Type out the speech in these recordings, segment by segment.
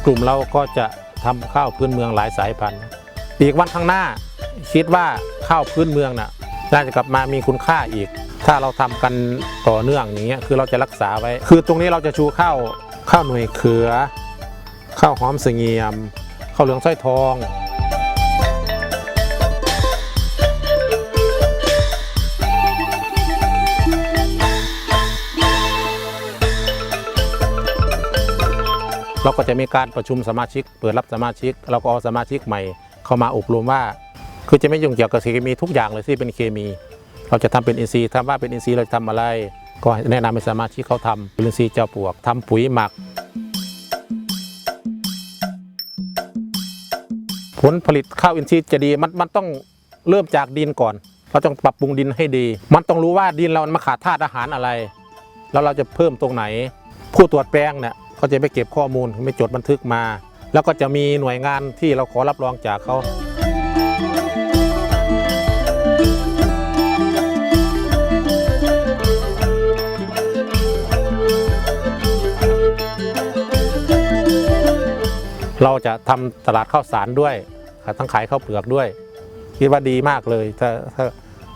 ลุ่มเราก็จะทำข้าวพื้นเมืองหลายสายพันธุ์อีกวันข้างหน้าคิดว่าข้าวพื้นเมืองน่ะน่าจะกลับมามีคุณค่าอีกถ้าเราทำกันต่อเนื่องอย่างเงี้ยคือเราจะรักษาไว้คือตรงนี้เราจะชูข้าวหน่วยเขือข้าวหอมเสงี่ยมข้าวเหลืองสร้อยทองเราก็จะมีการประชุมสมาชิกเปิดรับสมาชิกเราก็เอาสมาชิกใหม่เข้ามาอบรมว่าคือจะไม่ยุ่งเกี่ยวกับเคมีทุกอย่างเลยที่เป็นเคมีเราจะทำเป็นอินทรีย์ทำว่าเป็นอินทรีย์เราจะทำอะไรก็แนะนำให้สมาชิกเขาทำเป็นอินทรีย์เจ้าปลวกทำปุ๋ยหมักผลผลิตข้าวอินทรีย์จะดีมันต้องเริ่มจากดินก่อนเราต้องปรับปรุงดินให้ดีมันต้องรู้ว่าดินเรามันขาดธาตุอาหารอะไรแล้วเราจะเพิ่มตรงไหนผู้ตรวจแปลงเนี่ยเขาจะไปเก็บข้อมูลไม่จดบันทึกมาแล้วก็จะมีหน่วยงานที่เราขอรับรองจากเขาเราจะทำตลาดข้าวสารด้วยทั้งขายข้าวเปลือกด้วยคิดว่าดีมากเลย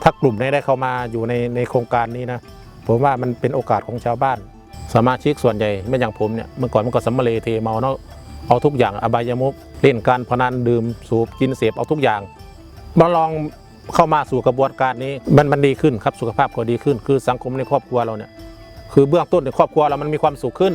ถ้ากลุ่มนี้ได้เข้ามาอยู่ในโครงการนี้นะผมว่ามันเป็นโอกาสของชาวบ้านสมาชิกส่วนใหญ่ไม่อย่างผมเนี่ยเมื่อก่อนมันก็สัมมาเลเทเมาเนาะเอาทุกอย่างอบายมุขเล่นการพนันดื่มสูบกินเสพเอาทุกอย่างมาลองเข้ามาสู่กระบวนการนี้มันดีขึ้นครับสุขภาพก็ดีขึ้นคือสังคมในครอบครัวเราเนี่ยคือเบื้องต้นในครอบครัวเรามันมีความสุขขึ้น